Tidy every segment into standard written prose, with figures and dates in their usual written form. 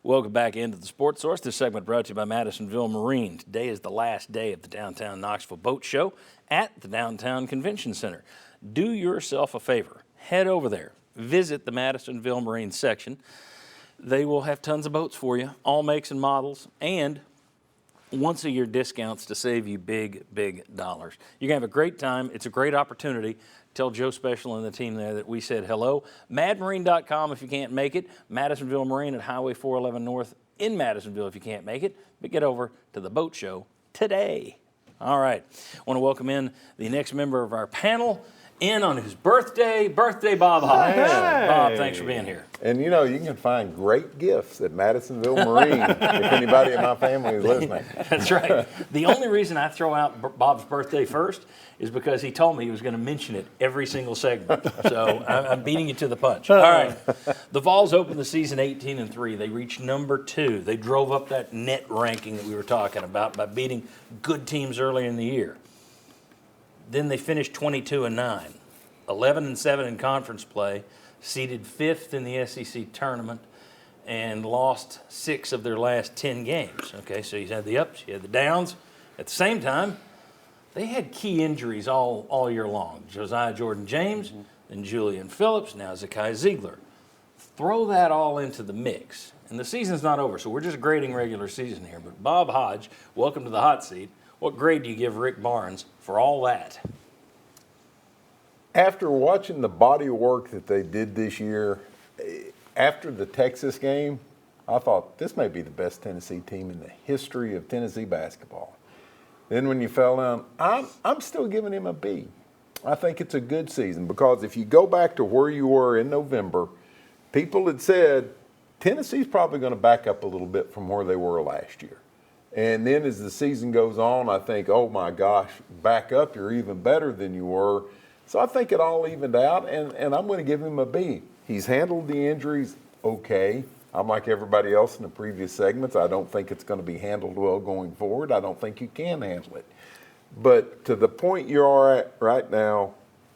Welcome back into the Sports Source. This segment brought to you by Madisonville Marine. Today is the last day of the Downtown Knoxville Boat Show at the Downtown Convention Center. Do yourself a favor. Head over there. Visit the Madisonville Marine section. They will have tons of boats for you, all makes and models, and once-a-year discounts to save you big, big dollars. You're going to have a great time. It's a great opportunity. Tell Joe Special and the team there that we said hello. MadMarine.com if you can't make it. Madisonville Marine at Highway 411 North in Madisonville if you can't make it. But get over to the boat show today. All right. I want to welcome in the next member of our panel. In on his birthday, Bob Hodge. Hey. Bob, thanks for being here. And you know, you can find great gifts at Madisonville Marine if anybody in my family is listening. That's right. The only reason I throw out Bob's birthday first is because he told me he was going to mention it every single segment. So I'm beating you to the punch. All right. The Vols opened the season 18-3. They reached number 2. They drove up that net ranking that we were talking about by beating good teams early in the year. Then they finished 22-9, 11-7 in conference play, seeded 5th in the SEC tournament, and lost 6 of their last 10 games. Okay, so you had the ups, you had the downs. At the same time, they had key injuries all year long. Josiah Jordan-James, then Julian Phillips, now Zakai Ziegler. Throw that all into the mix, and the season's not over, so we're just grading regular season here. But Bob Hodge, welcome to the hot seat. What grade do you give Rick Barnes for all that? After watching the body of work that they did this year, after the Texas game, I thought this may be the best Tennessee team in the history of Tennessee basketball. Then when you fell down, I'm still giving him a B. I think it's a good season because if you go back to where you were in November, people had said Tennessee's probably going to back up a little bit from where they were last year. And then as the season goes on, I think, oh my gosh, back up, you're even better than you were. So I think it all evened out, and I'm going to give him a B. He's handled the injuries okay. I'm like everybody else in the previous segments. I don't think it's going to be handled well going forward. I don't think you can handle it. But to the point you're at right now,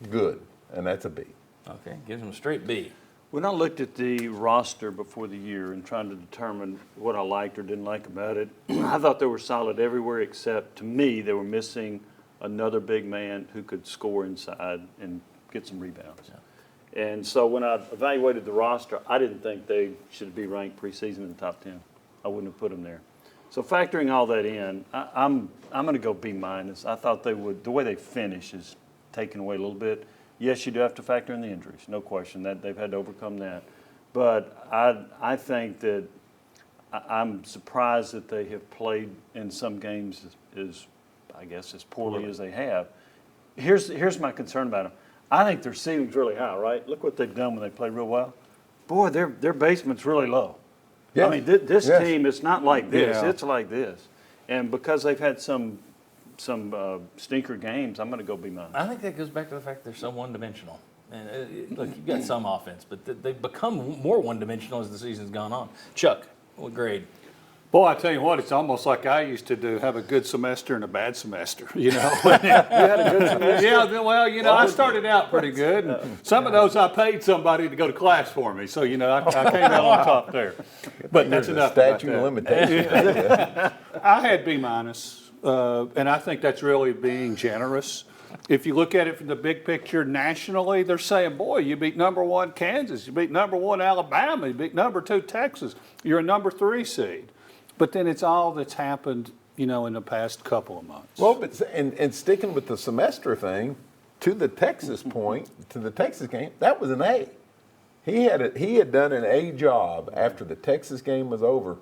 good, and that's a B. Okay, gives him a straight B. When I looked at the roster before the year and trying to determine what I liked or didn't like about it, I thought they were solid everywhere except, to me, they were missing another big man who could score inside and get some rebounds. Yeah. And so when I evaluated the roster, I didn't think they should be ranked preseason in the top 10. I wouldn't have put them there. So factoring all that in, I'm going to go B-. I thought they would, the way they finish is taken away a little bit. Yes, you do have to factor in the injuries, no question. That they've had to overcome that. But I think that I'm surprised that they have played in some games as poorly as they have. Here's my concern about them. I think their ceiling's really high, right? Look what they've done when they play real well. Boy, their basement's really low. Yeah. I mean, this team is not like this. Yeah. It's like this. And because they've had some stinker games, I'm going to go B-. I think that goes back to the fact they're so one-dimensional. And look, you've got some offense, but they've become more one-dimensional as the season's gone on. Chuck, what grade? Boy, I tell you what, it's almost like I used to do, have a good semester and a bad semester, you know. You had a good semester? Yeah, well, you know, I started out pretty good. And some of those I paid somebody to go to class for me. So, you know, I came out on top there. But that's enough about statute of limitations. I had B-. And I think that's really being generous. If you look at it from the big picture nationally, they're saying, boy, you beat number 1 Kansas, you beat number 1 Alabama, you beat number 2 Texas, you're a number 3 seed. But then it's all that's happened, you know, in the past couple of months. Well, but and sticking with the semester thing, to the Texas point, to the Texas game, that was an A. He had done an A job after the Texas game was over.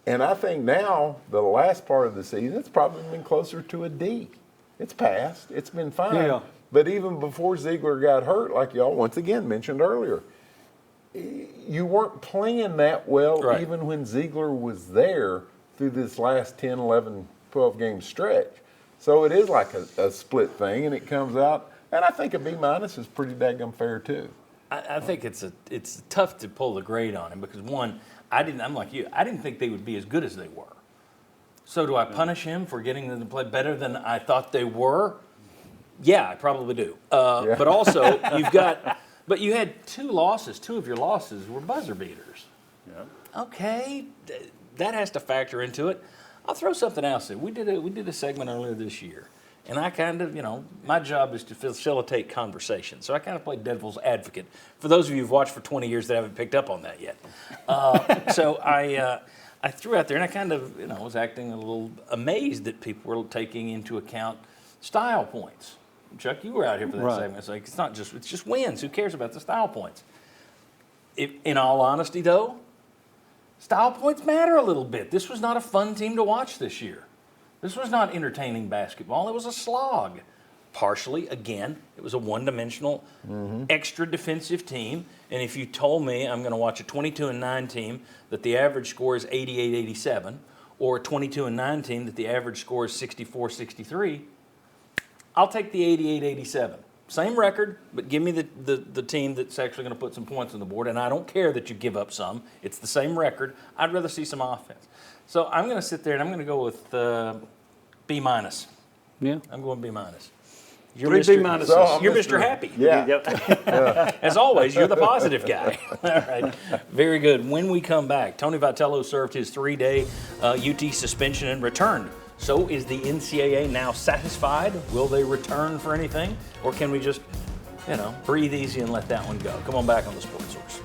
And I think now, the last part of the season, it's probably been closer to a D. It's passed. It's been fine. Yeah. But even before Ziegler got hurt, like y'all once again mentioned earlier, you weren't playing that well right. Even when Ziegler was there through this last 10, 11, 12-game stretch. So it is like a split thing, and it comes out. And I think a B- is pretty daggum fair, too. I think it's tough to pull the grade on him because, one, I'm like you. I didn't think they would be as good as they were. So do I punish him for getting them to play better than I thought they were? Yeah, I probably do. But also, but you had 2 losses. 2 of your losses were buzzer beaters. Yeah. Okay, that has to factor into it. I'll throw something else in. We did a segment earlier this year, and I kind of, my job is to facilitate conversation. So I kind of played devil's advocate. For those of you who've watched for 20 years that haven't picked up on that yet. So I threw out there, and I kind of, was acting a little amazed that people were taking into account style points. Chuck, you were out here for that Right. segment. It's like, it's just wins. Who cares about the style points? In all honesty, though, style points matter a little bit. This was not a fun team to watch this year. This was not entertaining basketball. It was a slog. Partially, again, it was a one-dimensional, extra defensive team. And if you told me I'm going to watch a 22-9 team that the average score is 88-87, or a 22-9 team that the average score is 64-63, I'll take the 88-87. Same record, but give me the team that's actually going to put some points on the board. And I don't care that you give up some. It's the same record. I'd rather see some offense. So I'm going to sit there and I'm going to go with B-. Yeah. I'm going B-. Three B-minuses. So You're Mr. Happy. Yeah. Yep. As always, you're the positive guy. All right. Very good. When we come back, Tony Vitello served his 3-day UT suspension and returned. So is the NCAA now satisfied? Will they return for anything? Or can we just, breathe easy and let that one go? Come on back on the Sports Source.